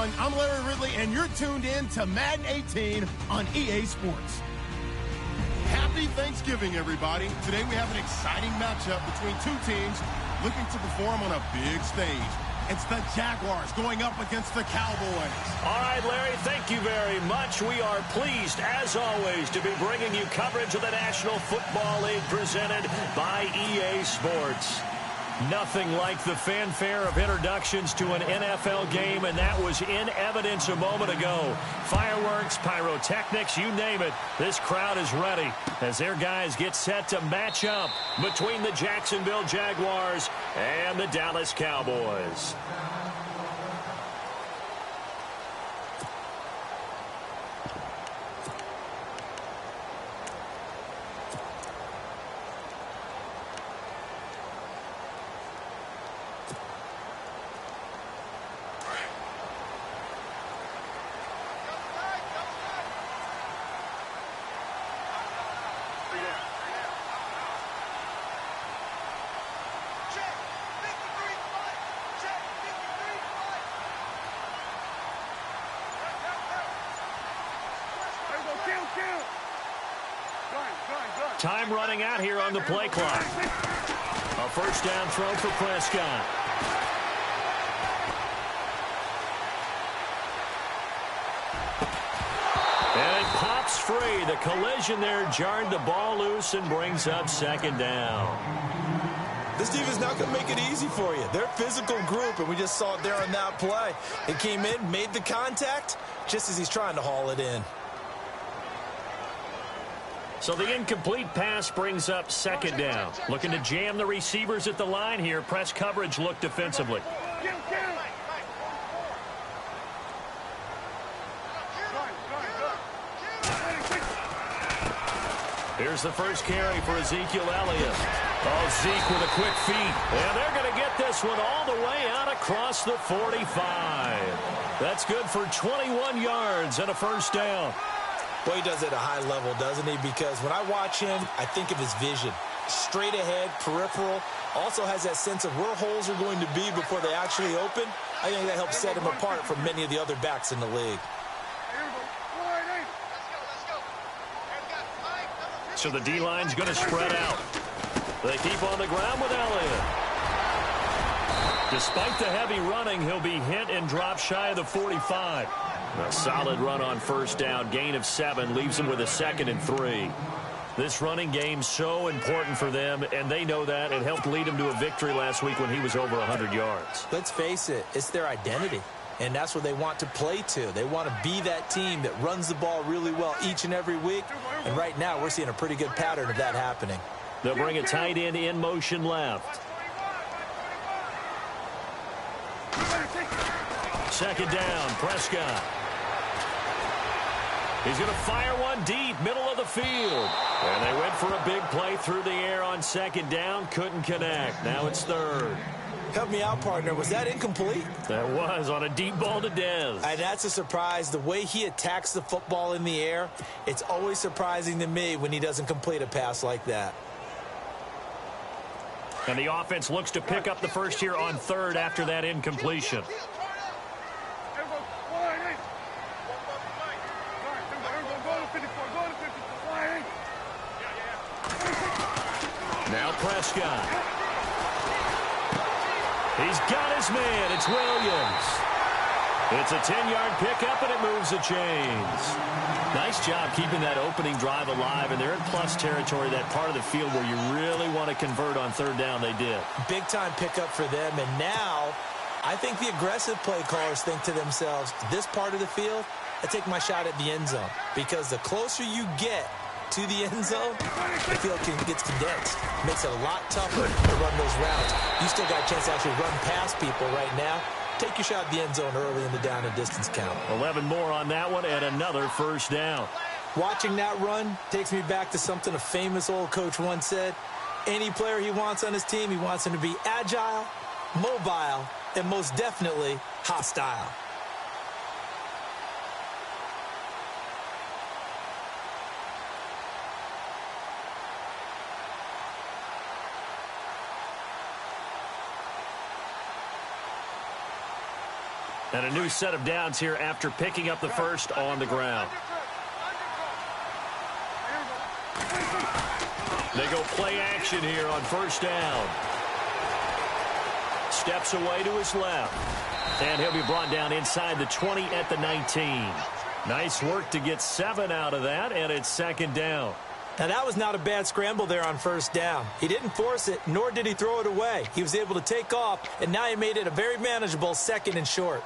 everyone. I'm Larry Ridley, and you're tuned in to Madden 18 on EA Sports. Happy Thanksgiving, everybody. Today we have an exciting matchup between two teams looking to perform on a big stage. It's the Jaguars going up against the Cowboys. All right, Larry, thank you very much. We are pleased, as always, to be bringing you coverage of the National Football League presented by EA Sports. Nothing like the fanfare of introductions to an NFL game, and that was in evidence a moment ago. Fireworks, pyrotechnics, you name it. This crowd is ready as their guys get set to match up between the Jacksonville Jaguars and the Dallas Cowboys. Time running out here on the play clock. A first down throw for Prescott. And it pops free. The collision there jarred the ball loose and brings up second down. This team is not going to make it easy for you. They're a physical group, and we just saw it there on that play. It came in, made the contact, just as he's trying to haul it in. So the incomplete pass brings up second down. Looking to jam the receivers at the line here. Press coverage look defensively. Here's the first carry for Ezekiel Elliott. Oh, Zeke with a quick feed. And they're going to get this one all the way out across the 45. That's good for 21 yards and a first down. Boy, he does it at a high level, doesn't he? Because when I watch him, I think of his vision. Straight ahead, peripheral. Also has that sense of where holes are going to be before they actually open. I think that helps set him apart from many of the other backs in the league. So the D-line's going to spread out. They keep on the ground with Elliott. Despite the heavy running, he'll be hit and drop shy of the 45. A solid run on first down. Gain of 7 leaves them with a 2nd and 3. This running game so important for them, and they know that. It helped lead them to a victory last week when he was over 100 yards. Let's face it, it's their identity, and that's what they want to play to. They want to be that team that runs the ball really well each and every week, and right now we're seeing a pretty good pattern of that happening. They'll bring a tight end in motion left. Second down, Prescott. He's going to fire one deep, middle of the field. And they went for a big play through the air on second down. Couldn't connect. Now it's third. Help me out, partner. Was that incomplete? That was on a deep ball to Dez. And that's a surprise. The way he attacks the football in the air, it's always surprising to me when he doesn't complete a pass like that. And the offense looks to pick up the first here on third after that incompletion. Now Prescott. He's got his man. It's Williams. It's a 10-yard pickup, and it moves the chains. Nice job keeping that opening drive alive, and they're in plus territory, that part of the field where you really want to convert on third down. They did. Big-time pickup for them, and now I think the aggressive play callers think to themselves, this part of the field, I take my shot at the end zone, because the closer you get to the end zone, the field gets condensed. Makes it a lot tougher to run those routes. You still got a chance to actually run past people right now. Take your shot at the end zone early in the down and distance count. 11 more on that one and another first down. Watching that run takes me back to something a famous old coach once said. Any player he wants on his team, he wants him to be agile, mobile, and most definitely hostile. And a new set of downs here after picking up the first on the ground. They go play action here on first down. Steps away to his left. And he'll be brought down inside the 20 at the 19. Nice work to get 7 out of that, and it's second down. Now, that was not a bad scramble there on first down. He didn't force it, nor did he throw it away. He was able to take off, and now he made it a very manageable second and short.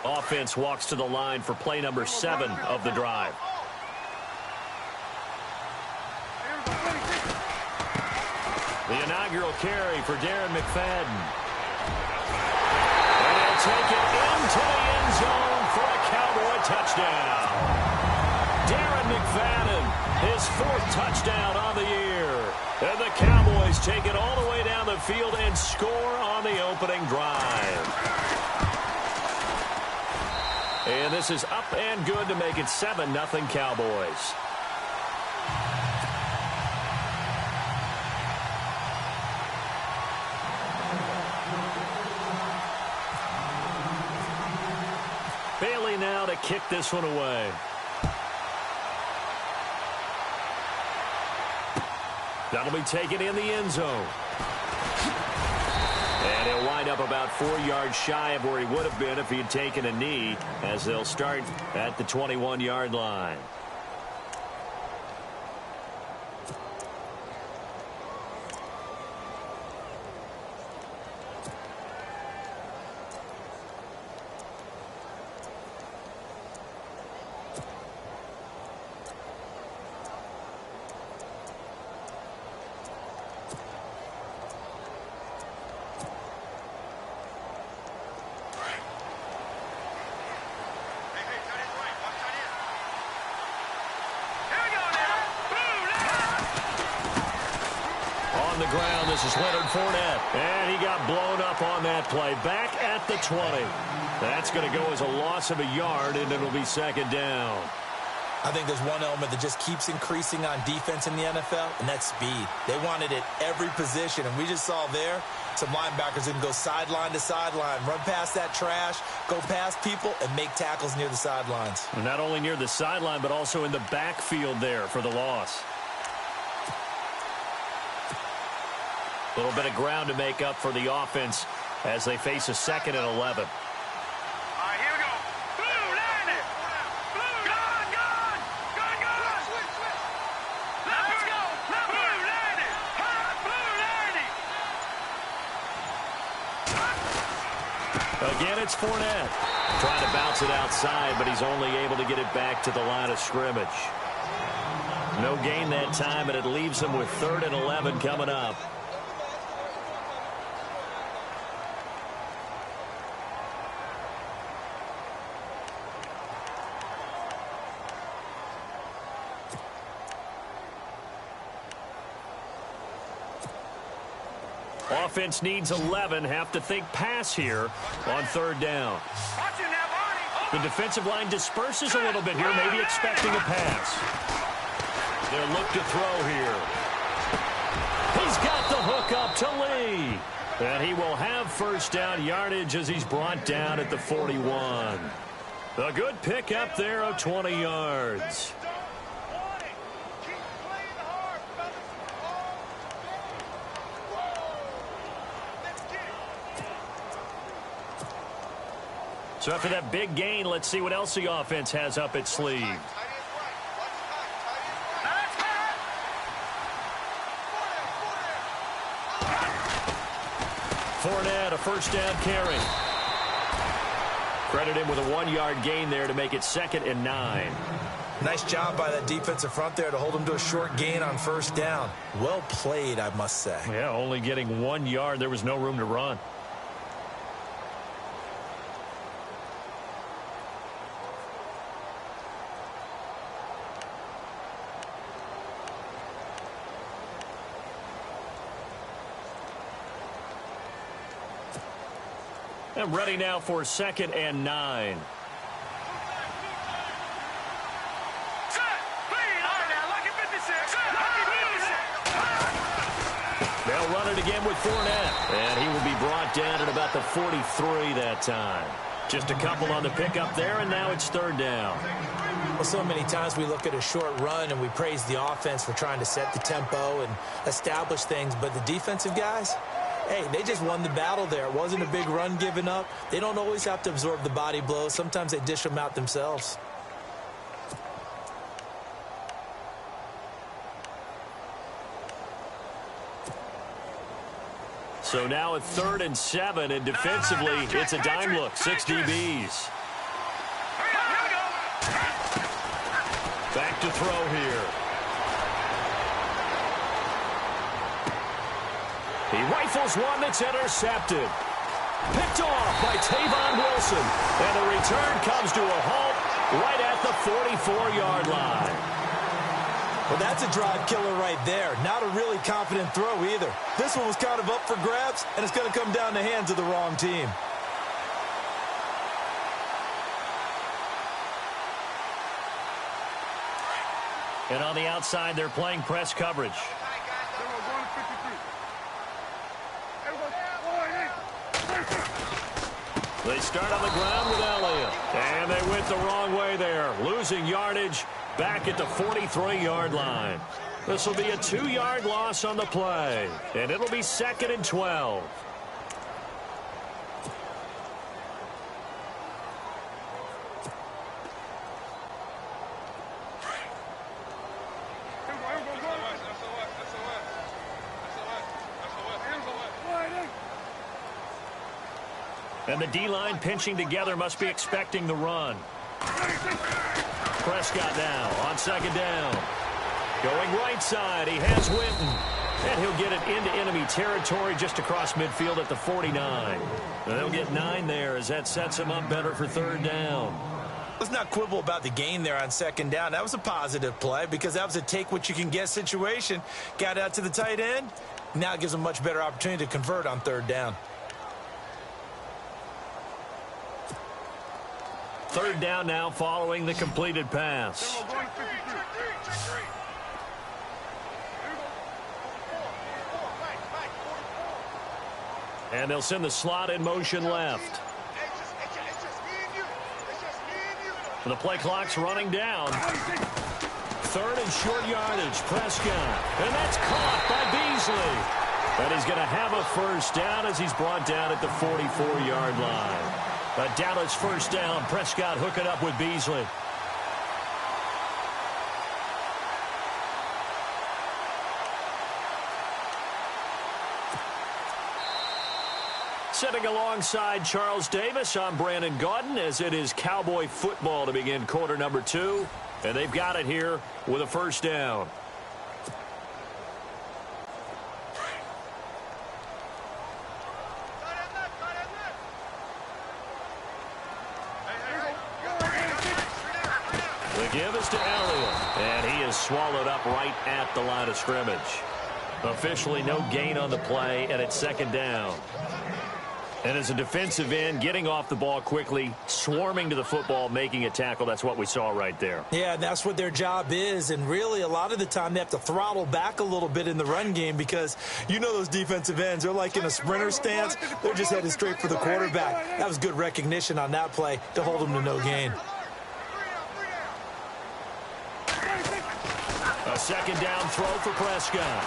Offense walks to the line for play number 7 of the drive. The inaugural carry for Darren McFadden. And he'll take it into the end zone for a Cowboy touchdown. Darren McFadden, his 4th touchdown on the year. And the Cowboys take it all the way down the field and score on the opening drive. And this is up and good to make it 7-0 Cowboys. Bailey now to kick this one away. That'll be taken in the end zone. And he'll wind up about 4 yards shy of where he would have been if he had taken a knee, as they'll start at the 21-yard line. Ground. This is Leonard Fournette. And he got blown up on that play. Back at the 20. That's going to go as a loss of a yard, and it'll be second down. I think there's one element that just keeps increasing on defense in the NFL, and that's speed. They want it at every position, and we just saw there some linebackers who can go sideline to sideline, run past that trash, go past people, and make tackles near the sidelines. And not only near the sideline, but also in the backfield there for the loss. A little bit of ground to make up for the offense as they face a 2nd and 11. All right, here we go. Blue, land it. Blue, gone. Switch. Let's go. Blue, land it. Blue, land it. Again, it's Fournette. Trying to bounce it outside, but he's only able to get it back to the line of scrimmage. No gain that time, and it leaves him with 3rd and 11 coming up. Offense needs 11. Have to think pass here on 3rd down. The defensive line disperses a little bit here, maybe expecting a pass. They'll look to throw here. He's got the hook up to Lee. And he will have first down yardage as he's brought down at the 41. A good pickup there of 20 yards. So after that big gain, let's see what else the offense has up its sleeve. Fournette, a first down carry. Credit him with a 1-yard gain there to make it 2nd and 9. Nice job by that defensive front there to hold him to a short gain on first down. Well played, I must say. Yeah, only getting 1 yard. There was no room to run. And ready now for 2nd and 9. Set, please. it again with Fournette. And he will be brought down at about the 43 that time. Just a couple on the pickup there, and now it's third down. Well, so many times we look at a short run and we praise the offense for trying to set the tempo and establish things, but the defensive guys, hey, they just won the battle there. It wasn't a big run given up. They don't always have to absorb the body blows. Sometimes they dish them out themselves. So now at 3rd and 7, and defensively, it's a dime look. 6 DBs. Back to throw here. He rifles one that's intercepted. Picked off by Tavon Wilson. And the return comes to a halt right at the 44-yard line. Well, that's a drive killer right there. Not a really confident throw either. This one was kind of up for grabs, and it's going to come down the hands of the wrong team. And on the outside, they're playing press coverage. They start on the ground with Elliott. And they went the wrong way there. Losing yardage back at the 43-yard line. This will be a 2-yard loss on the play. And it'll be 2nd and 12. And the D-line pinching together must be expecting the run. Prescott now on 2nd down. Going right side, he has Winton. And he'll get it into enemy territory just across midfield at the 49. And they'll get 9 there as that sets him up better for 3rd down. Let's not quibble about the gain there on 2nd down. That was a positive play because that was a take-what-you-can-get situation. Got out to the tight end. Now it gives them a much better opportunity to convert on 3rd down. 3rd down now following the completed pass. And they'll send the slot in motion left. The play clock's running down. 3rd and short yardage, Prescott. And that's caught by Beasley. And he's going to have a 1st down as he's brought down at the 44-yard line. A Dallas 1st down. Prescott hooking up with Beasley. Sitting alongside Charles Davis, I'm Brandon Gaudin, as it is Cowboy football to begin quarter number 2. And they've got it here with a 1st down. The give is to Elliott, and he is swallowed up right at the line of scrimmage. Officially no gain on the play, and it's 2nd down. And as a defensive end, getting off the ball quickly, swarming to the football, making a tackle, that's what we saw right there. Yeah, that's what their job is, and really a lot of the time they have to throttle back a little bit in the run game because you know those defensive ends, they're like in a sprinter stance. They're just headed straight for the quarterback. That was good recognition on that play to hold them to no gain. A 2nd down throw for Prescott.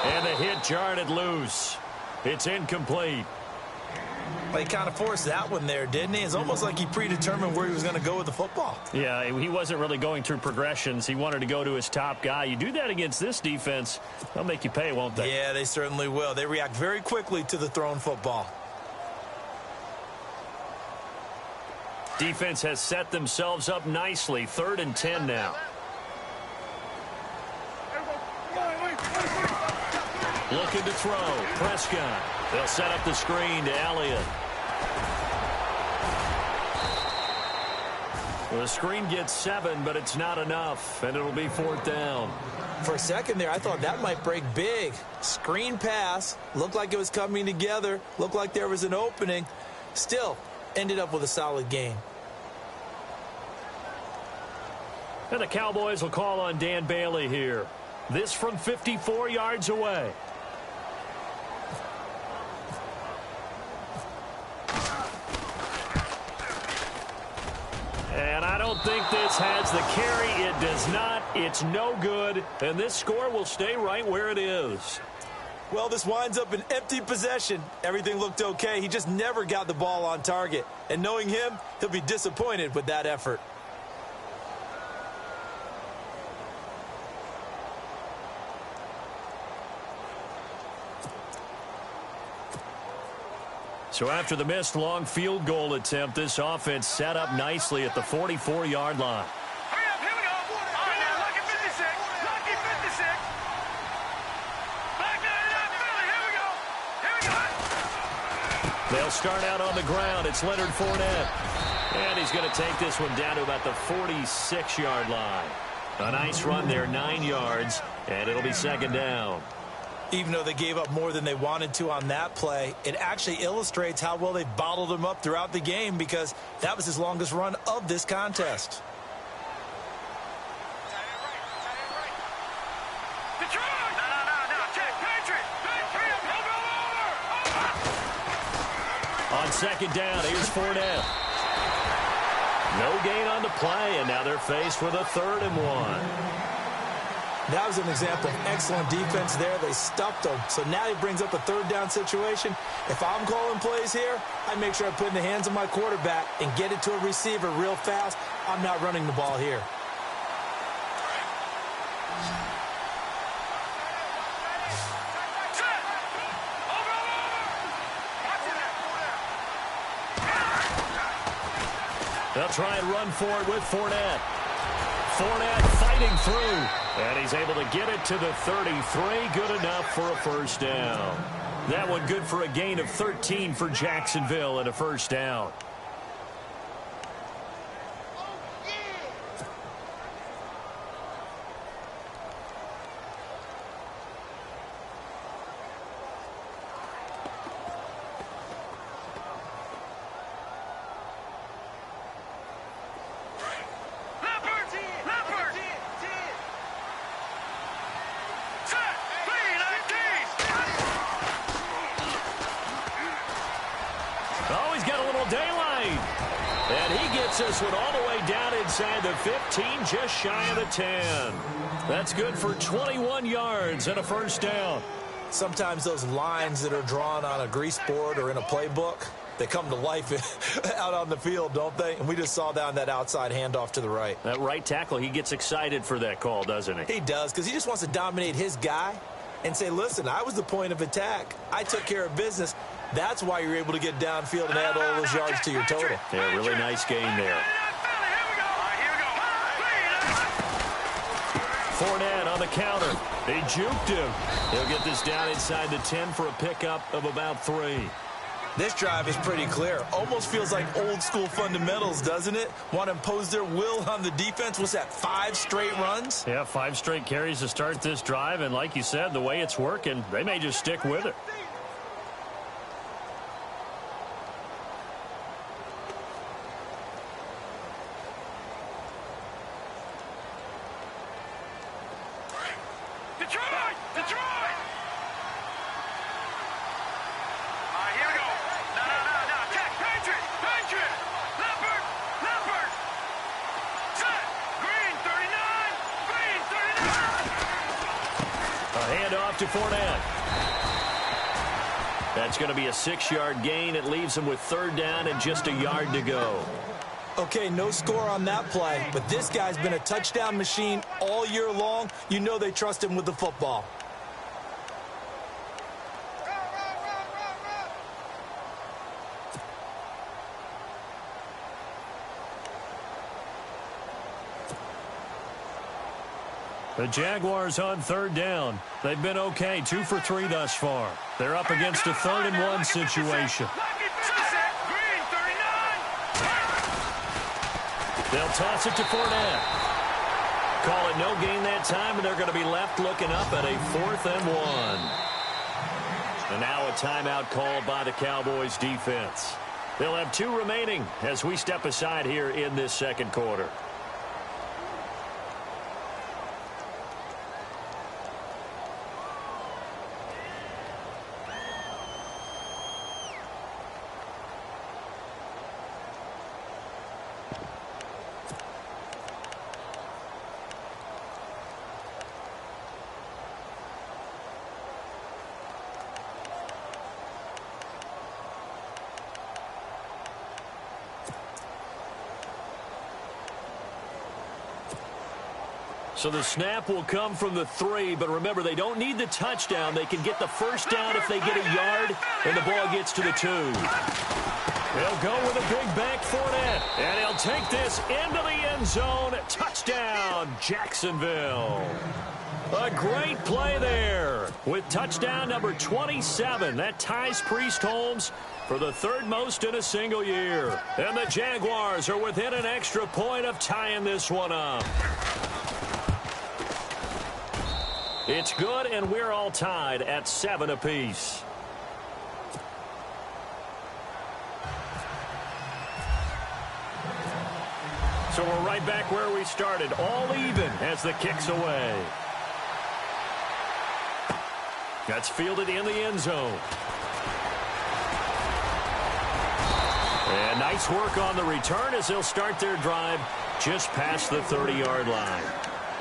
And the hit jarred it loose. It's incomplete. Well, he kind of forced that one there, didn't he? It's almost like he predetermined where he was going to go with the football. Yeah, he wasn't really going through progressions. He wanted to go to his top guy. You do that against this defense, they'll make you pay, won't they? Yeah, they certainly will. They react very quickly to the thrown football. Defense has set themselves up nicely. 3rd and 10 now. Looking to throw. Prescott. They'll set up the screen to Elliott. Well, the screen gets 7, but it's not enough, and it'll be 4th down. For a second there, I thought that might break big. Screen pass. Looked like it was coming together. Looked like there was an opening. Still, ended up with a solid gain. And the Cowboys will call on Dan Bailey here. This from 54 yards away. And I don't think this has the carry. It does not. It's no good. And this score will stay right where it is. Well, this winds up an empty possession. Everything looked okay. He just never got the ball on target. And knowing him, he'll be disappointed with that effort. So after the missed long field goal attempt, this offense set up nicely at the 44-yard line. Hurry up, here we go. All right, now, lucky 56. Lucky 56. Back it up, Philly. Here we go. Here we go. They'll start out on the ground. It's Leonard Fournette. And he's going to take this one down to about the 46-yard line. A nice run there, 9 yards, and it'll be second down. Even though they gave up more than they wanted to on that play, it actually illustrates how well they bottled him up throughout the game because that was his longest run of this contest. Detroit! No. Check. Patriot. Over. On second down, here's Fournette. No gain on the play, and now they're faced with a 3rd and 1. That was an example of excellent defense there. They stuffed him. So now he brings up a 3rd down situation. If I'm calling plays here, I make sure I put it in the hands of my quarterback and get it to a receiver real fast. I'm not running the ball here. They'll try and run for it with Fournette. Fournette fighting through. And he's able to get it to the 33. Good enough for a first down. That one good for a gain of 13 for Jacksonville and a first down. This one all the way down inside the 15, just shy of the 10. That's good for 21 yards and a first down. Sometimes those lines that are drawn on a grease board or in a playbook, they come to life out on the field, don't they? And we just saw down that outside handoff to the right. That right tackle, he gets excited for that call, doesn't he? He does, because he just wants to dominate his guy and say, listen, I was the point of attack. I took care of business. That's why you're able to get downfield and add all those yards to your total. Yeah, really nice gain there. Fournette on the counter. They juked him. He'll get this down inside the 10 for a pickup of about 3. This drive is pretty clear. Almost feels like old school fundamentals, doesn't it? Want to impose their will on the defense. What's that, 5 straight runs? Yeah, 5 straight carries to start this drive. And like you said, the way it's working, they may just stick with it. To Fournette. That's going to be a 6-yard gain. It leaves him with 3rd down and just a yard to go. Okay, no score on that play, but this guy's been a touchdown machine all year long. You know they trust him with the football. The Jaguars on 3rd down. They've been okay, 2 for 3 thus far. They're up against a 3rd and 1 situation. They'll toss it to Fournette. Call it no gain that time, and they're going to be left looking up at a 4th and 1. And now a timeout called by the Cowboys defense. They'll have 2 remaining as we step aside here in this second quarter. So the snap will come from the 3, but remember, they don't need the touchdown. They can get the first down if they get a yard, and the ball gets to the 2. He'll go with a big bank Fournette, and he'll take this into the end zone. Touchdown, Jacksonville. A great play there with touchdown number 27. That ties Priest Holmes for the 3rd most in a single year. And the Jaguars are within an extra point of tying this one up. It's good, and we're all tied at 7 apiece. So we're right back where we started, all even as the kick's away. That's fielded in the end zone. And nice work on the return as they'll start their drive just past the 30-yard line.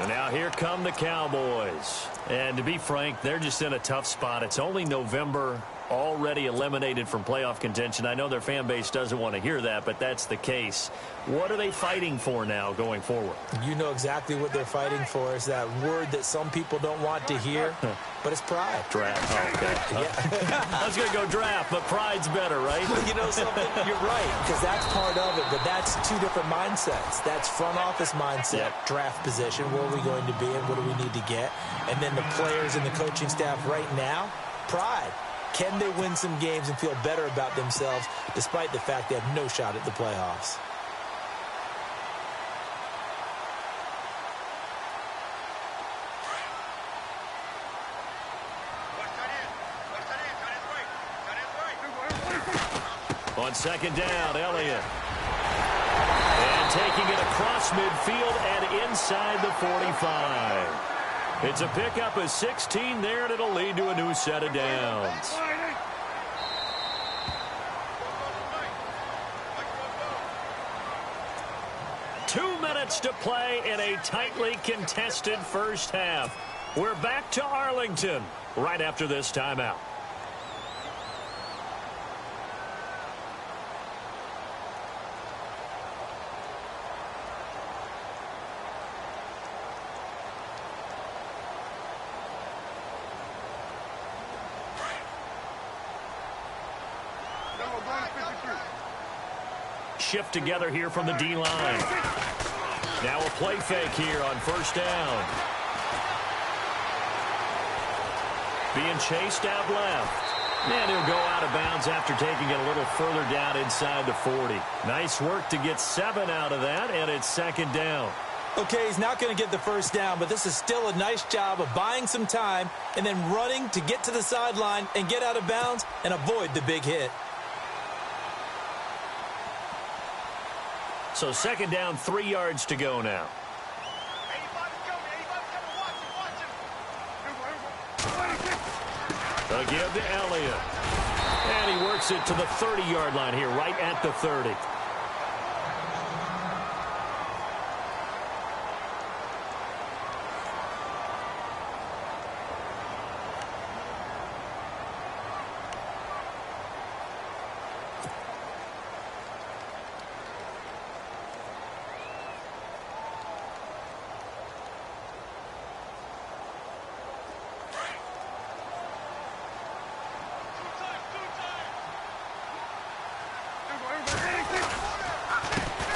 And now here come the Cowboys. And to be frank, they're just in a tough spot. It's only November, already eliminated from playoff contention. I know their fan base doesn't want to hear that, but that's the case. What are they fighting for now going forward? You know exactly what they're fighting for. Is that word that some people don't want to hear, but it's pride. Draft. Oh, okay. Yeah. I was going to go draft, but pride's better, right? You know something? You're right, because that's part of it, but that's 2 different mindsets. That's front office mindset, draft position, where are we going to be and what do we need to get? And then the players and the coaching staff right now, pride. Can they win some games and feel better about themselves despite the fact they have no shot at the playoffs? On 2nd down, Elliott. And taking it across midfield and inside the 45. It's a pickup of 16 there, and it'll lead to a new set of downs. Two minutes to play in a tightly contested first half. We're back to Arlington right after this timeout. Shift together here from the D-line. Now a play fake here on 1st down. Being chased out left. And he'll go out of bounds after taking it a little further down inside the 40. Nice work to get 7 out of that, and it's 2nd down. Okay, he's not going to get the first down, but this is still a nice job of buying some time and then running to get to the sideline and get out of bounds and avoid the big hit. So 2nd down, 3 yards to go now. They'll give to Elliott. And he works it to the 30-yard line here, right at the 30.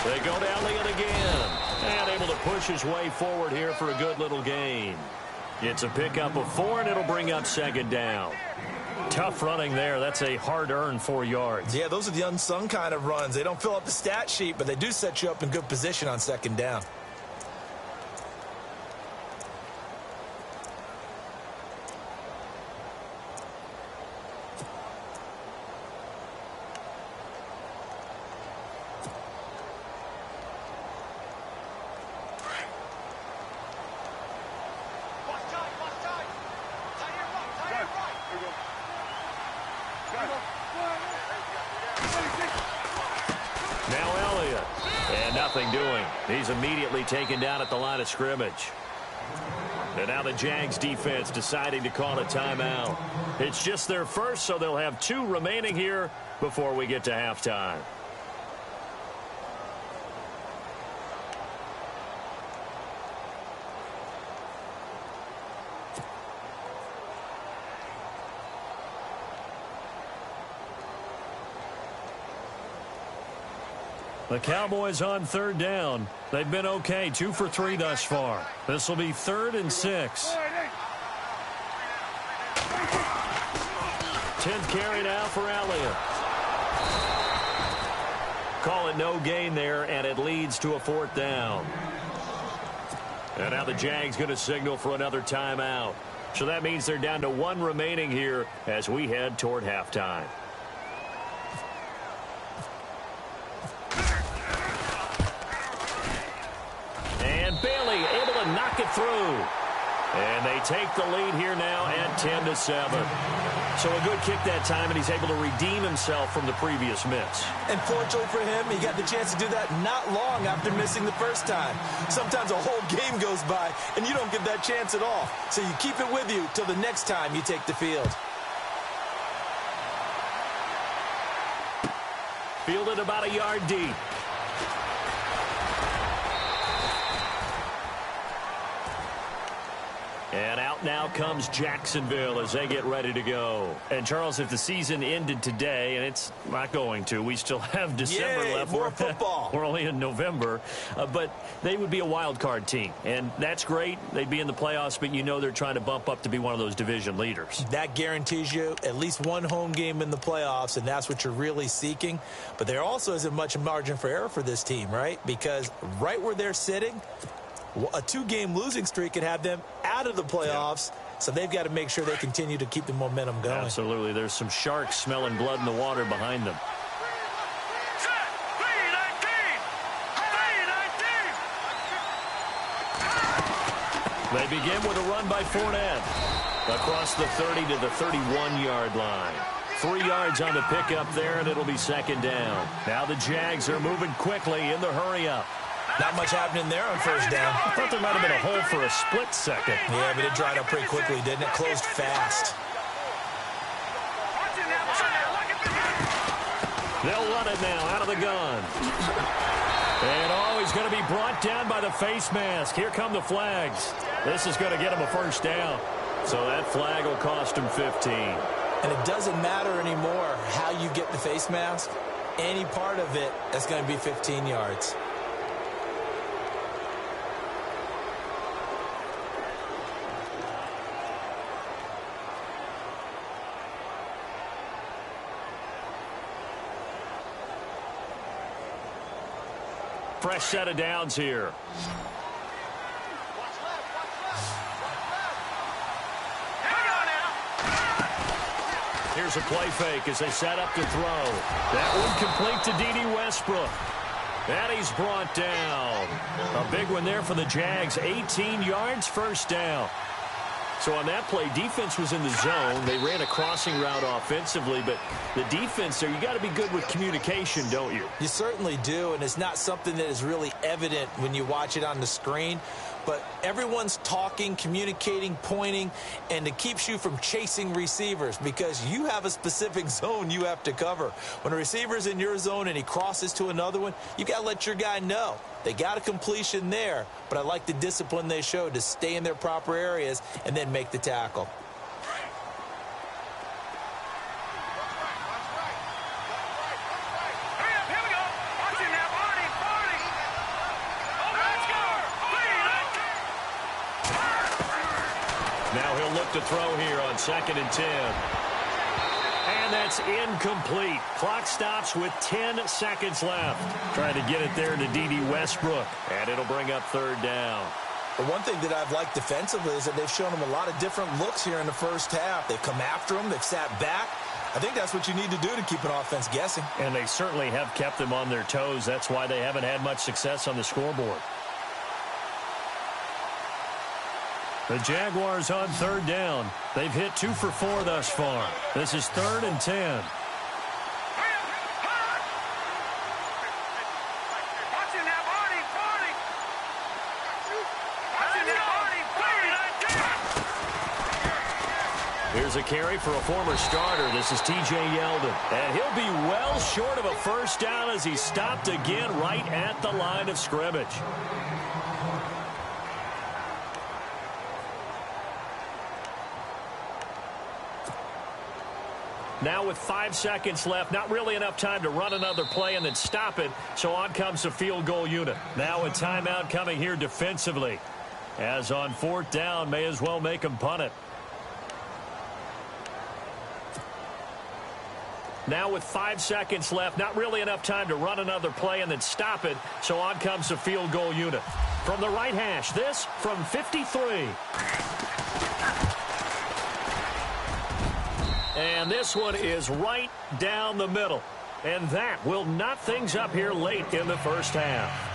They go to Elliott again. And able to push his way forward here for a good little gain. It's a pickup of 4, and it'll bring up 2nd down. Tough running there. That's a hard-earned 4 yards. Yeah, those are the unsung kind of runs. They don't fill up the stat sheet, but they do set you up in good position on 2nd down. Now Elliott. And nothing doing. He's immediately taken down at the line of scrimmage. And now the Jags defense deciding to call a timeout. It's just their first, so they'll have 2 remaining here before we get to halftime. The Cowboys on third down. They've been okay, 2 for 3 thus far. This will be 3rd and 6. 10th carry now for Elliott. Call it no gain there, and it leads to a 4th down. And now the Jags going to signal for another timeout. So that means they're down to 1 remaining here as we head toward halftime. And Bailey able to knock it through. And they take the lead here now at 10-7. So a good kick that time, and he's able to redeem himself from the previous miss. And fortunately for him, he got the chance to do that not long after missing the first time. Sometimes a whole game goes by, and you don't get that chance at all. So you keep it with you till the next time you take the field. Fielded about a yard deep. And out now comes Jacksonville as they get ready to go. And, Charles, if the season ended today, and it's not going to, we still have December left. More football. We're only in November. But they would be a wild card team. And that's great. They'd be in the playoffs, but you know they're trying to bump up to be one of those division leaders. That guarantees you at least one home game in the playoffs, and that's what you're really seeking. But there also isn't much margin for error for this team, right? Because right where they're sitting, a 2-game losing streak could have them out of the playoffs, so they've got to make sure they continue to keep the momentum going. Absolutely. There's some sharks smelling blood in the water behind them. They begin with a run by Fournette across the 30 to the 31-yard line. 3 yards on the pickup there, and it'll be 2nd down. Now the Jags are moving quickly in the hurry-up. Not much happening there on first down. I thought there might have been a hole for a split second. Yeah, but it dried up pretty quickly, didn't it? Closed fast. They'll run it now out of the gun. And, he's going to be brought down by the face mask. Here come the flags. This is going to get him a first down. So that flag will cost him 15. And it doesn't matter anymore how you get the face mask. Any part of it is going to be 15 yards. Fresh set of downs here. Here's a play fake as they set up to throw. That one complete to D.D. Westbrook. And he's brought down. A big one there for the Jags. 18 yards, first down. So on that play, defense was in the zone. They ran a crossing route offensively, but the defense there, you got to be good with communication, don't you? You certainly do, and it's not something that is really evident when you watch it on the screen. But everyone's talking, communicating, pointing, and it keeps you from chasing receivers because you have a specific zone you have to cover. When a receiver's in your zone and he crosses to another one, you got to let your guy know. They got a completion there, but I like the discipline they showed to stay in their proper areas and then make the tackle. Now he'll look to throw here on 2nd and 10. And that's incomplete. Clock stops with 10 seconds left. Trying to get it there to D.D. Westbrook. And it'll bring up 3rd down. The one thing that I've liked defensively is that they've shown him a lot of different looks here in the first half. They've come after him. They've sat back. I think that's what you need to do to keep an offense guessing. And they certainly have kept them on their toes. That's why they haven't had much success on the scoreboard. The Jaguars on 3rd down. They've hit 2 for 4 thus far. This is 3rd and 10. Here's a carry for a former starter. This is T.J. Yeldon. And he'll be well short of a first down as he stopped again right at the line of scrimmage. Now with 5 seconds left, not really enough time to run another play and then stop it, so on comes the field goal unit. Now a timeout coming here defensively. As on 4th down, may as well make them punt it. Now with 5 seconds left, not really enough time to run another play and then stop it, so on comes the field goal unit. From the right hash, this from 53. And this one is right down the middle. And that will knot things up here late in the first half.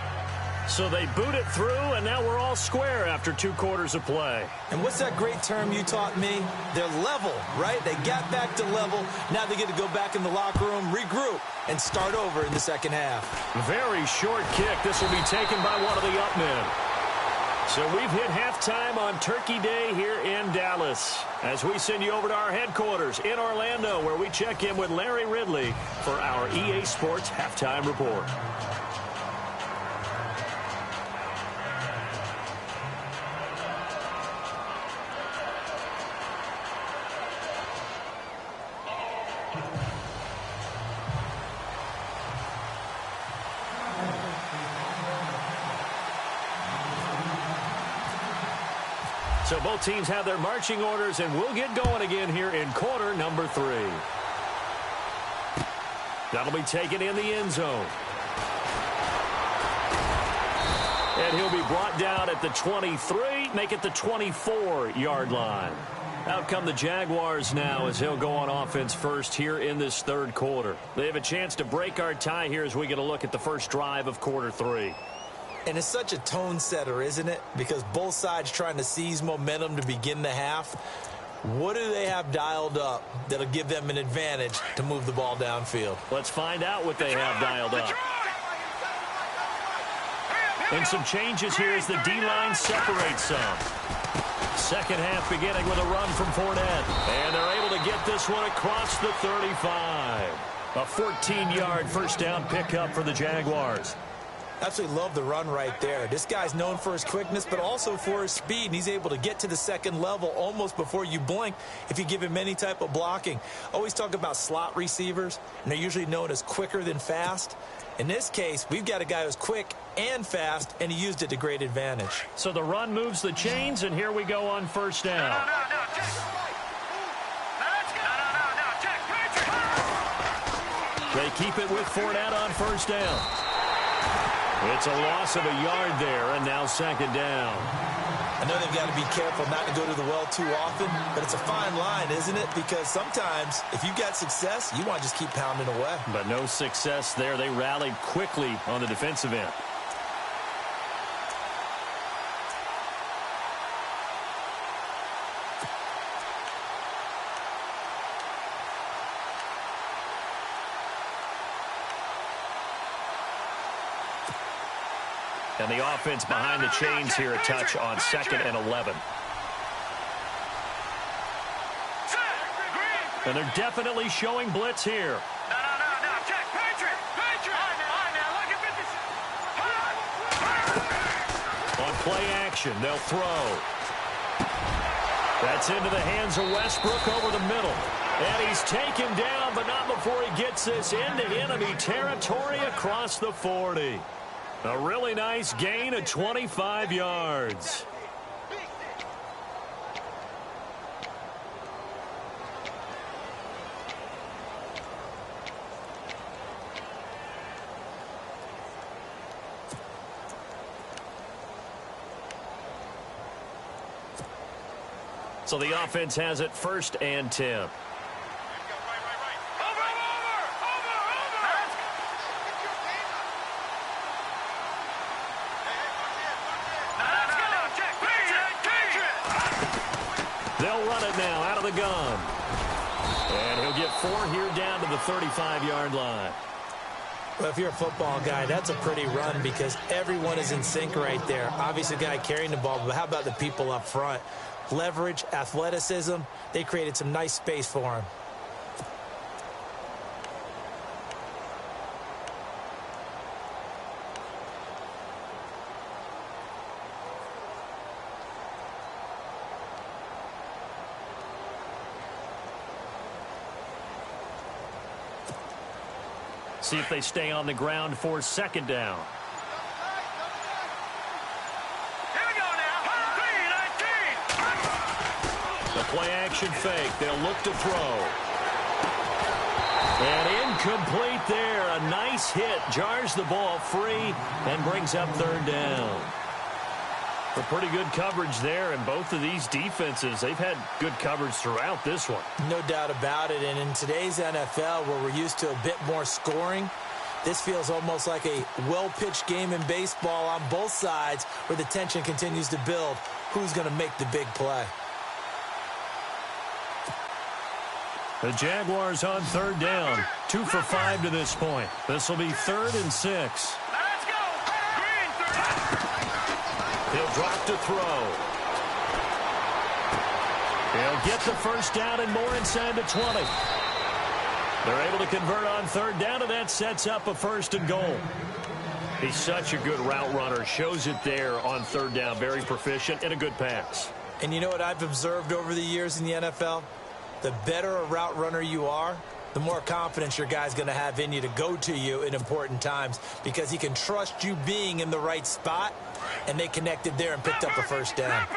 So they boot it through, and now we're all square after 2 quarters of play. And what's that great term you taught me? They're level, right? They got back to level. Now they get to go back in the locker room, regroup, and start over in the second half. Very short kick. This will be taken by one of the up men. So we've hit halftime on Turkey Day here in Dallas as we send you over to our headquarters in Orlando, where we check in with Larry Ridley for our EA Sports Halftime Report. So both teams have their marching orders, and we'll get going again here in quarter number 3. That'll be taken in the end zone. And he'll be brought down at the 23, make it the 24-yard line. Out come the Jaguars now as they'll go on offense first here in this 3rd quarter. They have a chance to break our tie here as we get a look at the first drive of quarter 3. And it's such a tone setter, isn't it? Because both sides trying to seize momentum to begin the half. What do they have dialed up that'll give them an advantage to move the ball downfield? Let's find out what they have dialed up. And some changes here as the D-line separates some. Second half beginning with a run from Fournette. And they're able to get this one across the 35. A 14-yard first down pickup for the Jaguars. Absolutely love the run right there. This guy's known for his quickness, but also for his speed, and he's able to get to the second level almost before you blink if you give him any type of blocking. Always talk about slot receivers, and they're usually known as quicker than fast. In this case, we've got a guy who's quick and fast, and he used it to great advantage. So the run moves the chains, and here we go on first down. They keep it with Fournette on first down. It's a loss of a yard there, and now second down. I know they've got to be careful not to go to the well too often, but it's a fine line, isn't it? Because sometimes, if you've got success, you want to just keep pounding away. But no success there. They rallied quickly on the defensive end. And the offense behind the chains here, a touch on 2nd and 11. And they're definitely showing blitz here. On play action, they'll throw. That's into the hands of Westbrook over the middle. And he's taken down, but not before he gets this into enemy territory across the 40. A really nice gain of 25 yards. So the offense has it 1st and 10. They'll run it now out of the gun. And he'll get 4 here down to the 35-yard line. Well, if you're a football guy, that's a pretty run because everyone is in sync right there. Obviously, the guy carrying the ball, but how about the people up front? Leverage, athleticism, they created some nice space for him. See if they stay on the ground for second down. Here we go now. 3-19. The play action fake. They'll look to throw. And incomplete there. A nice hit. Jars the ball free and brings up third down. A pretty good coverage there, and both of these defenses, they've had good coverage throughout this one. No doubt about it. And in today's NFL, where we're used to a bit more scoring, this feels almost like a well-pitched game in baseball on both sides where the tension continues to build. Who's going to make the big play? The Jaguars on third down. 2 for 5 to this point. This will be 3rd and 6. Let's go. Green 30. He'll drop to throw. He'll get the first down and more inside the 20. They're able to convert on third down, and that sets up a 1st and goal. He's such a good route runner. Shows it there on third down. Very proficient and a good pass. And you know what I've observed over the years in the NFL? The better a route runner you are, the more confidence your guy's going to have in you to go to you in important times because he can trust you being in the right spot, and they connected there and picked up a first down.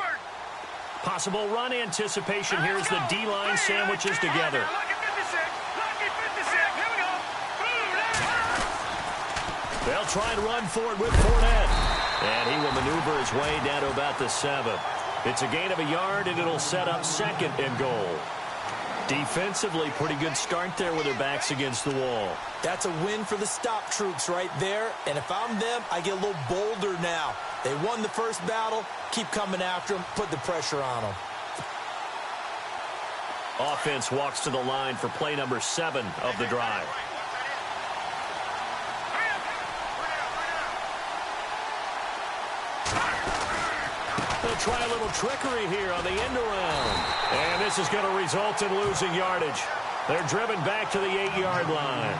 Possible run anticipation here as the D-line sandwiches together. Lucky 56. Lucky 56. Here we go. They'll try and run forward with Fournette. And he will maneuver his way down to about the 7. It's a gain of a yard, and it'll set up 2nd and goal. Defensively, pretty good start there with their backs against the wall. That's a win for the stop troops right there. And if I'm them, I get a little bolder now. They won the first battle. Keep coming after them. Put the pressure on them. Offense walks to the line for play number 7 of the drive. They'll try a little trickery here on the end around. And this is going to result in losing yardage. They're driven back to the 8-yard line.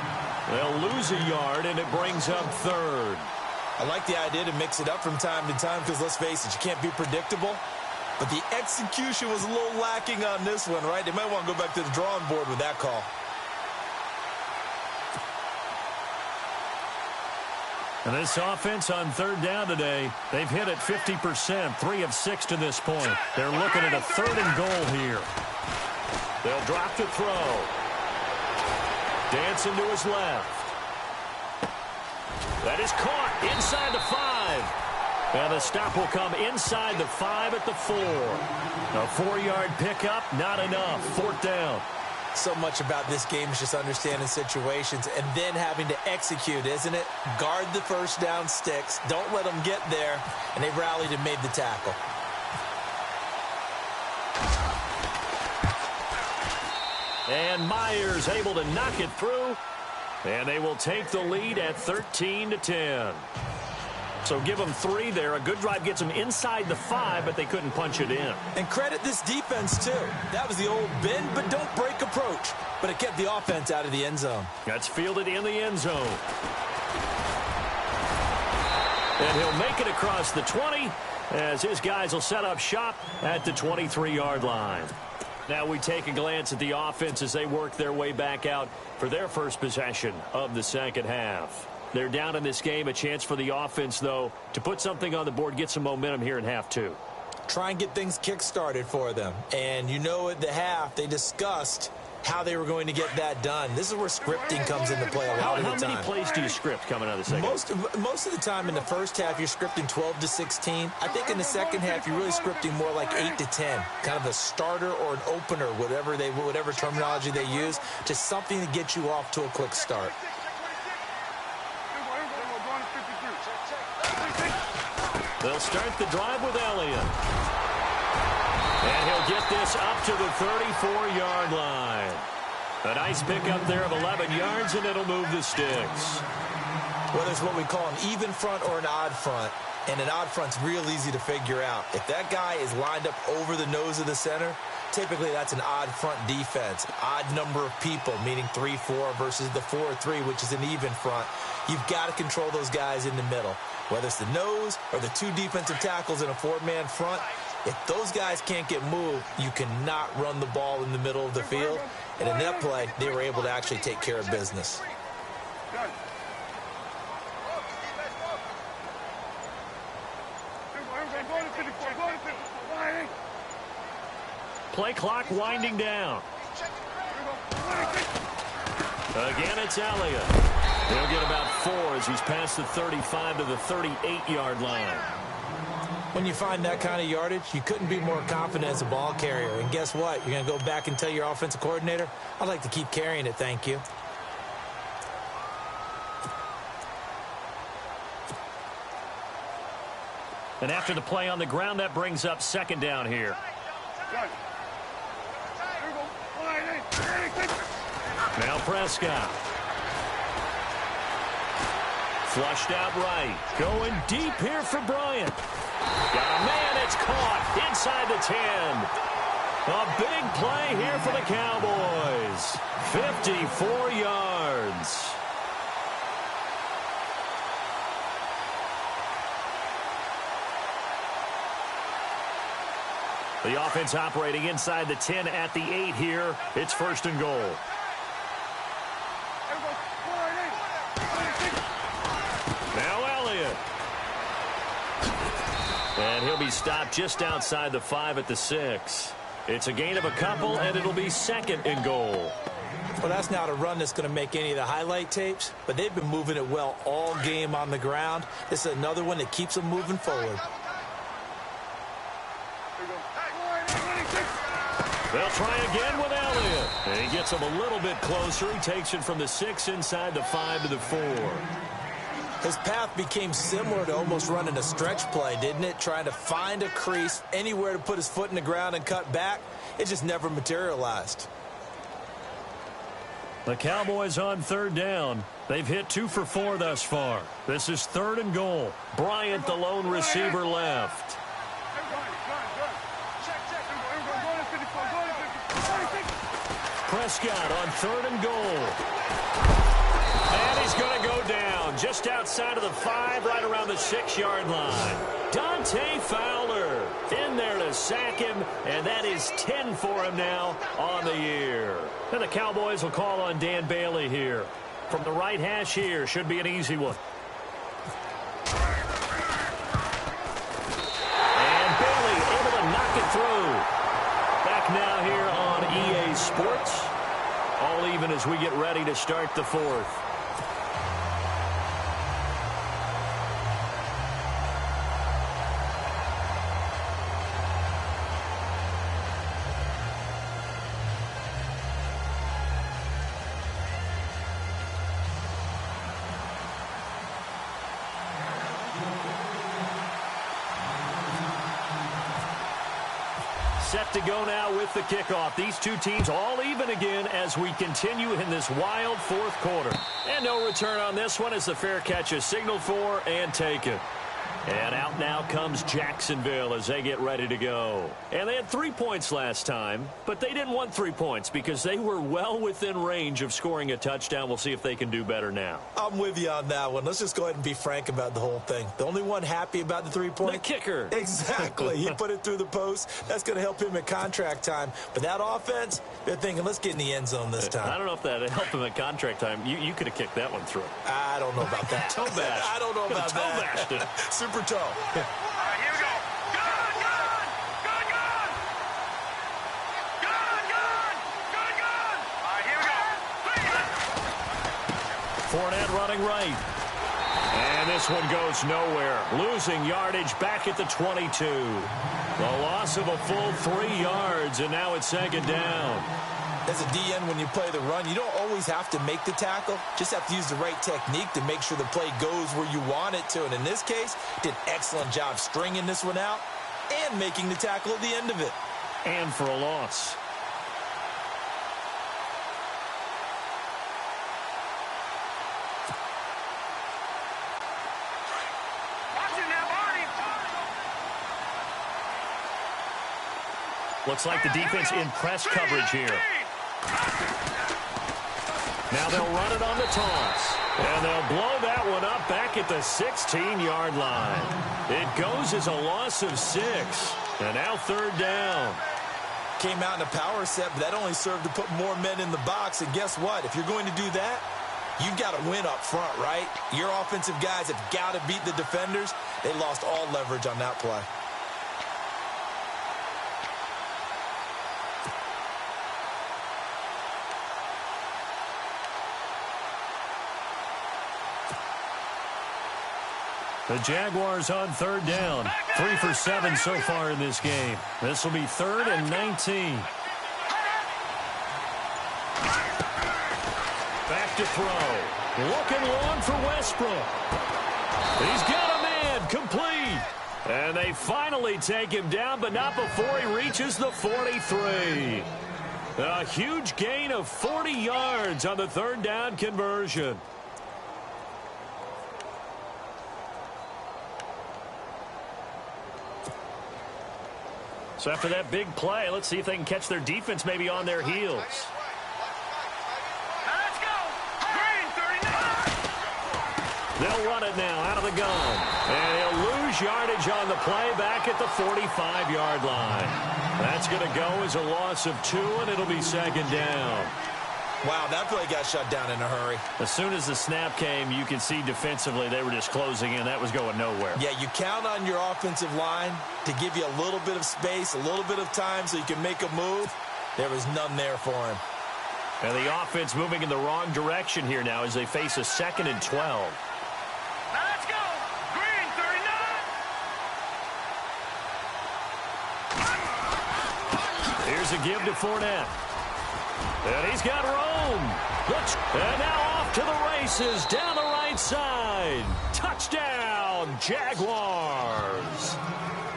They'll lose a yard, and it brings up 3rd. I like the idea to mix it up from time to time because, let's face it, you can't be predictable. But the execution was a little lacking on this one, right? They might want to go back to the drawing board with that call. And this offense on third down today, they've hit it 50%, 3 of 6 to this point. They're looking at a 3rd and goal here. They'll drop to throw. Dancing to his left. That is caught inside the 5. And the stop will come inside the 5 at the 4. A 4-yard pickup, not enough. 4th down. So much about this game is just understanding situations and then having to execute, isn't it? Guard the first down sticks. Don't let them get there. And they rallied and made the tackle. And Myers able to knock it through. And they will take the lead at 13-10. So give them 3 there. A good drive gets them inside the 5, but they couldn't punch it in. And credit this defense, too. That was the old bend but don't break approach. But it kept the offense out of the end zone. That's fielded in the end zone. And he'll make it across the 20 as his guys will set up shop at the 23-yard line. Now we take a glance at the offense as they work their way back out for their first possession of the second half. They're down in this game. A chance for the offense, though, to put something on the board, get some momentum here in half 2. Try and get things kick-started for them. And you know at the half, they discussed how they were going to get that done. This is where scripting comes into play a lot of the time. How many plays do you script coming out of the second? Most of the time in the first half, you're scripting 12 to 16. I think in the second half, you're really scripting more like 8 to 10. Kind of a starter or an opener, whatever terminology they use, just something to get you off to a quick start. They'll start the drive with Elliott. And he'll get this up to the 34-yard line. A nice pickup there of 11 yards, and it'll move the sticks. Well, there's what we call an even front or an odd front. And an odd front's real easy to figure out. If that guy is lined up over the nose of the center, typically that's an odd front defense. Odd number of people, meaning 3-4 versus the 4-3, which is an even front. You've got to control those guys in the middle. Whether it's the nose or the 2 defensive tackles in a 4-man front, if those guys can't get moved, you cannot run the ball in the middle of the field. And in that play, they were able to actually take care of business. Good. Go to 54. Go to 54. Play clock winding down. Again, it's Elliott. He'll get about 4 as he's past the 35 to the 38-yard line. When you find that kind of yardage, you couldn't be more confident as a ball carrier. And guess what? You're going to go back and tell your offensive coordinator, I'd like to keep carrying it, thank you. And after the play on the ground, that brings up second down here. Now Prescott. Flushed out right. Going deep here for Bryant. Got a man, it's caught inside the 10. A big play here for the Cowboys. 54 yards. The offense operating inside the 10 at the 8 here. It's first and goal. Now Elliott. And he'll be stopped just outside the 5 at the 6. It's a gain of a couple, and it'll be second and goal. Well, that's not a run that's going to make any of the highlight tapes, but they've been moving it well all game on the ground. This is another one that keeps them moving forward. They'll try again with Elliott. And he gets him a little bit closer. He takes it from the 6 inside the 5 to the 4. His path became similar to almost running a stretch play, didn't it? Trying to find a crease, anywhere to put his foot in the ground and cut back. It just never materialized. The Cowboys on third down. They've hit 2 for 4 thus far. This is third and goal. Bryant, the lone receiver, left. Prescott on third and goal. And he's going to go down just outside of the 5, right around the 6-yard line. Dante Fowler in there to sack him, and that is 10 for him now on the year. And the Cowboys will call on Dan Bailey here. From the right hash here, should be an easy one. And Bailey able to knock it through. Back now here on EA Sports. All even as we get ready to start the 4th. Set to go now with the kickoff. These two teams all even again as we continue in this wild 4th quarter. And no return on this one as the fair catch is signaled for and taken. And out now comes Jacksonville as they get ready to go. And they had 3 points last time, but they didn't want 3 points because they were well within range of scoring a touchdown. We'll see if they can do better now. I'm with you on that one. Let's just go ahead and be frank about the whole thing. The only one happy about the 3-point? The kicker. Exactly. He put it through the post. That's going to help him at contract time. But that offense, they're thinking, let's get in the end zone this time. I don't know if that helped him at contract time. You could have kicked that one through. I don't know about that. Toe bash. I don't know about toe that. bashed it. Super toe. All right, here we go. Good, good. Good, good. Good, good. Good, good. All right, here we go. Fournette running right. And this one goes nowhere. Losing yardage back at the 22. The loss of a full 3 yards, and now it's second down. As a DN, when you play the run, you don't always have to make the tackle. Just have to use the right technique to make sure the play goes where you want it to. And in this case, did an excellent job stringing this one out and making the tackle at the end of it. And for a loss. Watch it now, Barney. Looks like the defense in press coverage here. Now they'll run it on the toss. And they'll blow that one up back at the 16-yard line. It goes as a loss of 6. And now third down. Came out in a power set, but that only served to put more men in the box. And guess what? If you're going to do that, you've got to win up front, right? Your offensive guys have got to beat the defenders. They lost all leverage on that play. The Jaguars on third down. 3 for 7 so far in this game. This will be 3rd and 19. Back to throw. Looking long for Westbrook. He's got a man. Complete. And they finally take him down, but not before he reaches the 43. A huge gain of 40 yards on the third down conversion. So after that big play, let's see if they can catch their defense maybe on their heels. Let's go. Green 39. They'll run it now out of the gun. And he'll lose yardage on the play back at the 45-yard line. That's going to go as a loss of 2, and it'll be 2nd down. Wow, that play got shut down in a hurry. As soon as the snap came, you can see defensively they were just closing in. That was going nowhere. Yeah, you count on your offensive line to give you a little bit of space, a little bit of time so you can make a move. There was none there for him. And the offense moving in the wrong direction here now as they face a 2nd and 12. Let's go. Green 39. Here's a give to Fournette. And he's got room. And now off to the races down the right side. Touchdown, Jaguars.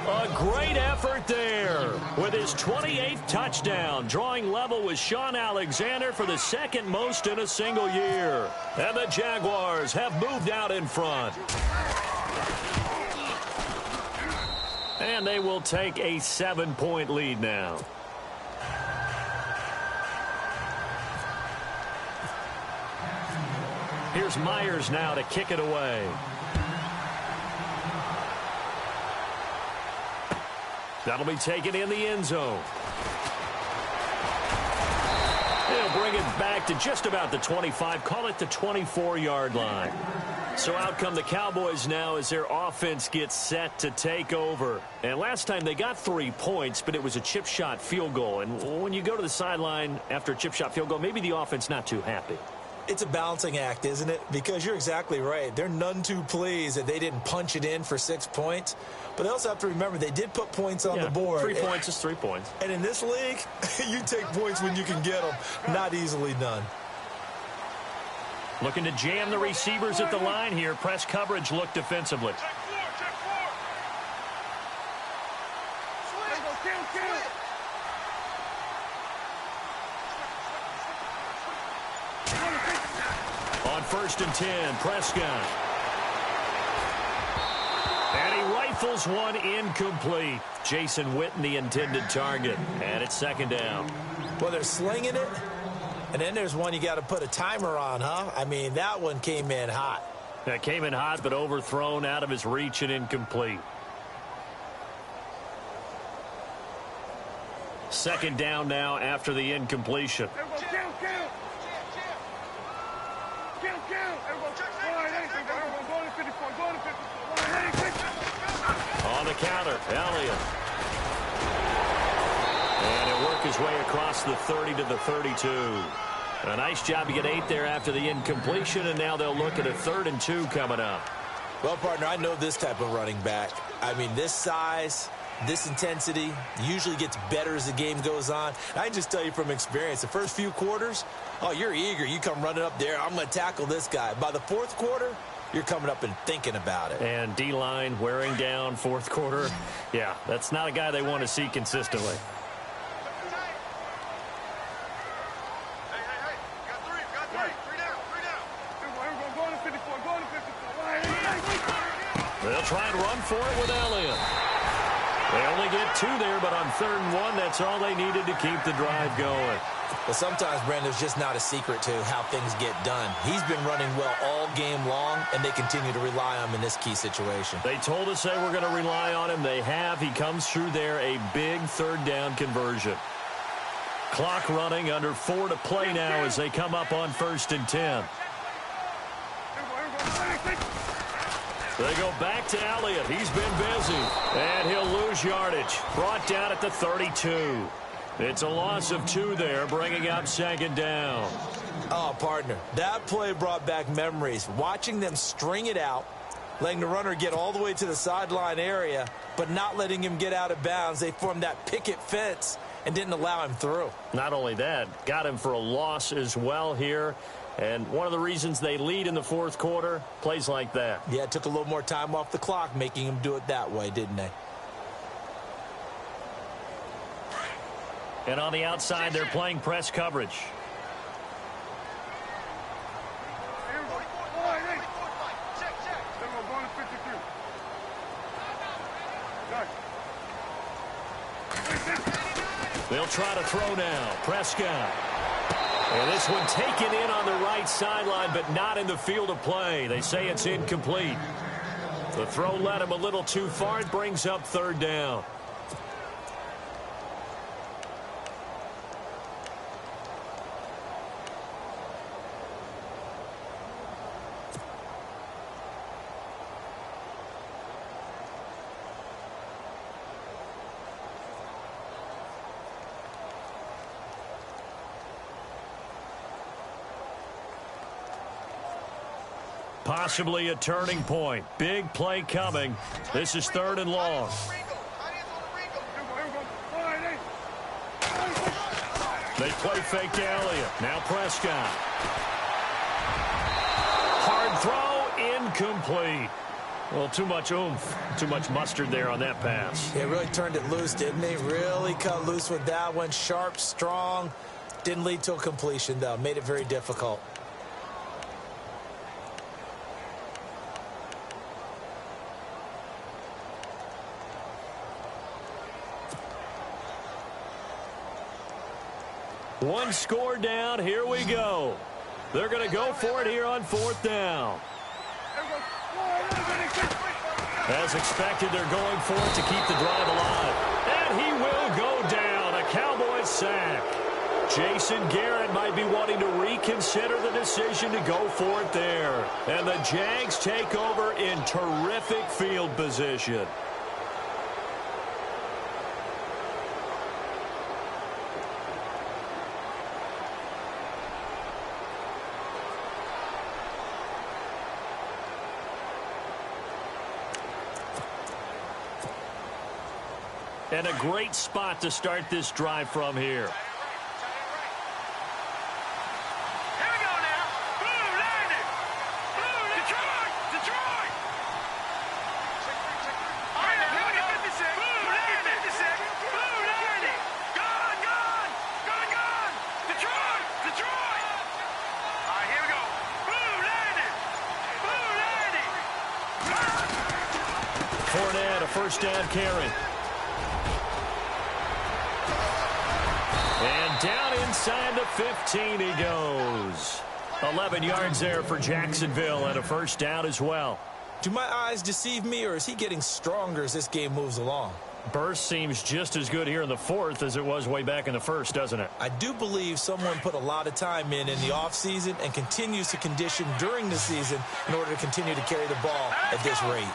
A great effort there with his 28th touchdown, drawing level with Sean Alexander for the 2nd most in a single year. And the Jaguars have moved out in front. And they will take a 7-point lead now. Here's Myers now to kick it away. That'll be taken in the end zone. They'll bring it back to just about the 25, call it the 24-yard line. So out come the Cowboys now as their offense gets set to take over. And last time they got 3 points, but it was a chip shot field goal. And when you go to the sideline after a chip shot field goal, maybe the offense not too happy. It's a balancing act, isn't it? Because you're exactly right. They're none too pleased that they didn't punch it in for 6 points. But they also have to remember they did put points on the board. 3 points is 3 points. And in this league, you take points when you can get them. Not easily done. Looking to jam the receivers at the line here. Press coverage look defensively. Check 4. Check 4. Kill. On 1st and 10, Prescott. And he rifles one incomplete. Jason Witten, the intended target. And it's 2nd down. Well, they're slinging it. And then there's one you got to put a timer on, huh? I mean, that one came in hot. That came in hot, but overthrown out of his reach and incomplete. 2nd down now after the incompletion. On the counter, Elliott. And he'll work his way across the 30 to the 32. A nice job to get 8 there after the incompletion, and now they'll look at a 3rd and 2 coming up. Well, partner, I know this type of running back. I mean, this size, this intensity usually gets better as the game goes on. I can just tell you from experience, the first few quarters, oh, you're eager. You come running up there, I'm going to tackle this guy. By the 4th quarter, you're coming up and thinking about it. And D-line wearing down 4th quarter. Yeah, that's not a guy they want to see consistently. They'll try and run for it with Elliott. They only get 2 there, but on 3rd and 1, that's all they needed to keep the drive going. Well, sometimes, Brandon, there's just not a secret to how things get done. He's been running well all game long, and they continue to rely on him in this key situation. They told us they were going to rely on him. They have. He comes through there, a big 3rd down conversion. Clock running under 4 to play now as they come up on 1st and 10. They go back to Elliott. He's been busy. And he'll lose yardage. Brought down at the 32. It's a loss of 2 there, bringing up 2nd down. Oh, partner, that play brought back memories. Watching them string it out, letting the runner get all the way to the sideline area, but not letting him get out of bounds. They formed that picket fence and didn't allow him through. Not only that, got him for a loss as well here. And one of the reasons they lead in the 4th quarter, plays like that. Yeah, it took a little more time off the clock, making him do it that way, didn't they? And on the outside, they're playing press coverage. They'll try to throw now. Prescott. And this one taken in on the right sideline, but not in the field of play. They say it's incomplete. The throw led him a little too far. It brings up 3rd down. Possibly a turning point. Big play coming. This is 3rd and long. They play fake to Elliott. Now Prescott. Hard throw, incomplete. Well, too much oomph, too much mustard there on that pass. It really turned it loose, didn't he? Really cut loose with that one. Sharp, strong. Didn't lead to a completion, though. Made it very difficult. One score down. Here we go. They're going to go for it here on 4th down. As expected, they're going for it to keep the drive alive. And he will go down. A Cowboys sack. Jason Garrett might be wanting to reconsider the decision to go for it there. And the Jags take over in terrific field position. And a great spot to start this drive from here. Here we go now. Blue, landed. Blue, Detroit. Detroit. All right, now, look at 56. Blue, landed. 56. Blue, landed. Gone, gone. Gone, gone. Detroit. Detroit. All right, here we go. Blue, landed. Blue, landed. Fournette, a 1st down carry. And down inside the 15 he goes. 11 yards there for Jacksonville and a 1st down as well. Do my eyes deceive me, or is he getting stronger as this game moves along? Burst seems just as good here in the 4th as it was way back in the 1st, doesn't it? I do believe someone put a lot of time in the offseason and continues to condition during the season in order to continue to carry the ball at this rate.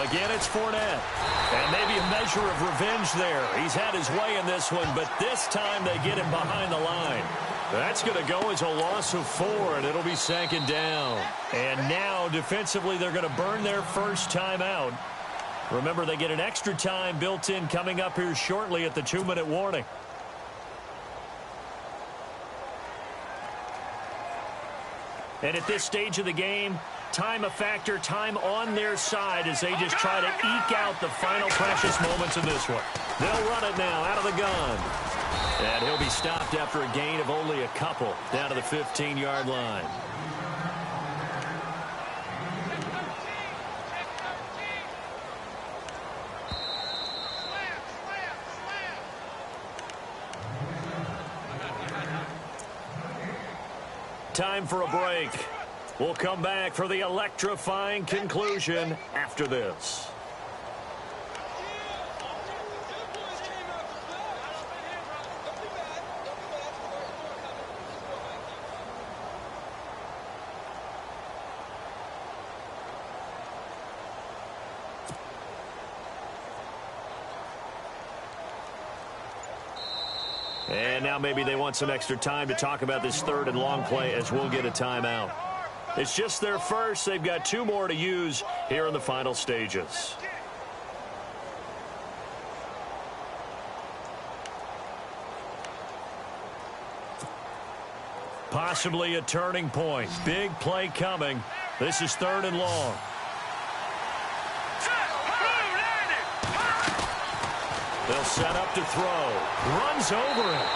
Again, it's Fournette. And maybe a measure of revenge there. He's had his way in this one, but this time they get him behind the line. That's going to go as a loss of 4, and it'll be 2nd down. And now, defensively, they're going to burn their first time out. Remember, they get an extra time built in coming up here shortly at the 2-minute warning. And at this stage of the game, time a factor, time on their side as they just try to eke out the final precious moments of this one. They'll run it now out of the gun. And he'll be stopped after a gain of only a couple down to the 15-yard line. Time for a break. We'll come back for the electrifying conclusion after this. And now maybe they want some extra time to talk about this third and long play as we'll get a timeout. It's just their first. They've got 2 more to use here in the final stages. Possibly a turning point. Big play coming. This is 3rd and long. They'll set up to throw. Runs over it.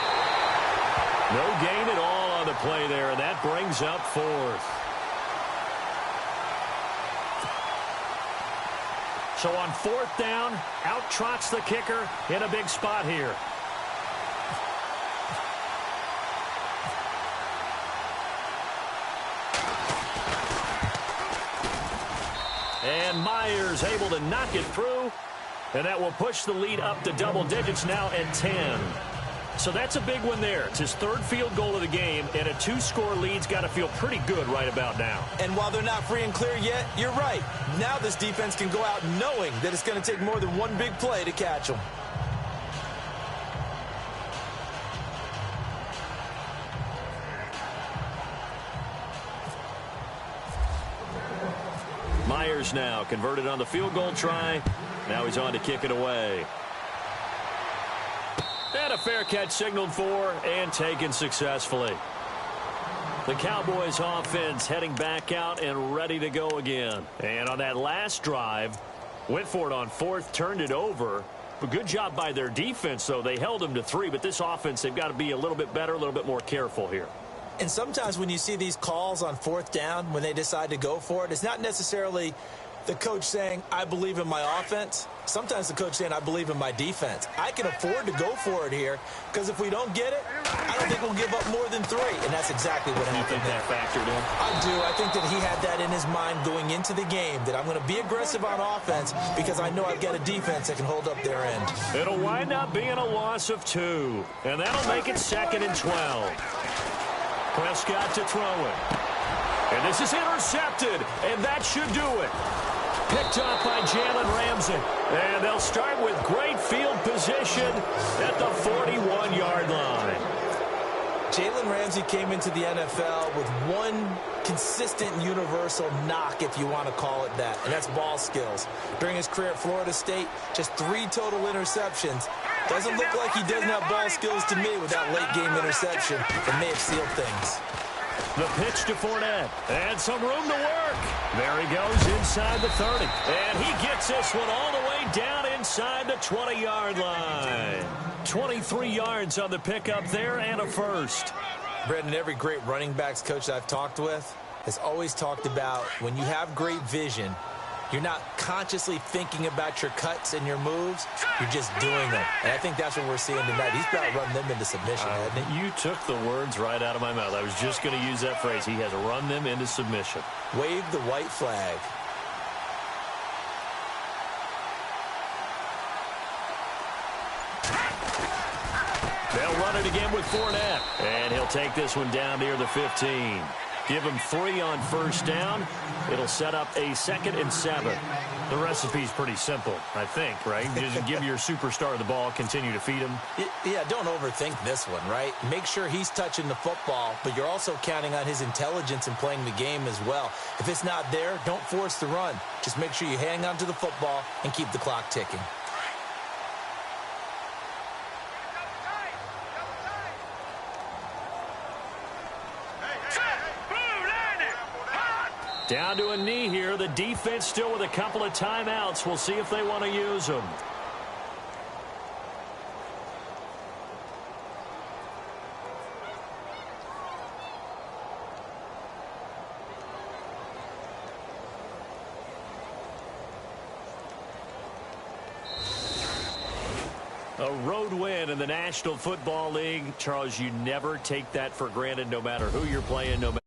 No gain at all on the play there, and that brings up 4th. So on 4th down, out trots the kicker in a big spot here. And Myers able to knock it through. And that will push the lead up to double digits now at 10. So that's a big one there. It's his 3rd field goal of the game, and a 2-score lead's got to feel pretty good right about now. And while they're not free and clear yet, you're right. Now this defense can go out knowing that it's going to take more than one big play to catch them. Myers now converted on the field goal try. Now he's on to kick it away. And a fair catch signaled for and taken successfully. The Cowboys offense heading back out and ready to go again. And on that last drive, went for it on 4th, turned it over. But good job by their defense, though. They held them to 3, but this offense, they've got to be a little bit better, a little bit more careful here. And sometimes when you see these calls on 4th down, when they decide to go for it, it's not necessarily the coach saying, I believe in my offense. Sometimes the coach saying, I believe in my defense. I can afford to go for it here because if we don't get it, I don't think we'll give up more than 3. And that's exactly what happened. You think that factored in? I do. I think that he had that in his mind going into the game, that I'm going to be aggressive on offense because I know I've got a defense that can hold up their end. It'll wind up being a loss of 2. And that'll make it 2nd and 12. Prescott to throw it. And this is intercepted, and that should do it. Picked up by Jalen Ramsey. And they'll start with great field position at the 41-yard line. Jalen Ramsey came into the NFL with one consistent universal knock, if you want to call it that, and that's ball skills. During his career at Florida State, just 3 total interceptions. Doesn't look like he doesn't have ball skills to me with that late-game interception that may have sealed things. The pitch to Fournette, and some room to work. There he goes inside the 30. And he gets this one all the way down inside the 20-yard line. 23 yards on the pickup there and a first. Brendan, every great running backs coach that I've talked with has always talked about when you have great vision, you're not consciously thinking about your cuts and your moves. You're just doing them. And I think that's what we're seeing tonight. He's about to run them into submission, hasn't he? You took the words right out of my mouth. I was just going to use that phrase. He has run them into submission. Wave the white flag. They'll run it again with Fournette. And he'll take this one down near the 15. Give him 3 on first down. It'll set up a 2nd and 7. The recipe's pretty simple, I think, right? Just give your superstar the ball, continue to feed him. Yeah, don't overthink this one, right? Make sure he's touching the football, but you're also counting on his intelligence in playing the game as well. If it's not there, don't force the run. Just make sure you hang on to the football and keep the clock ticking. Down to a knee here. The defense still with a couple of timeouts. We'll see if they want to use them. A road win in the National Football League. Charles, you never take that for granted no matter who you're playing, no matter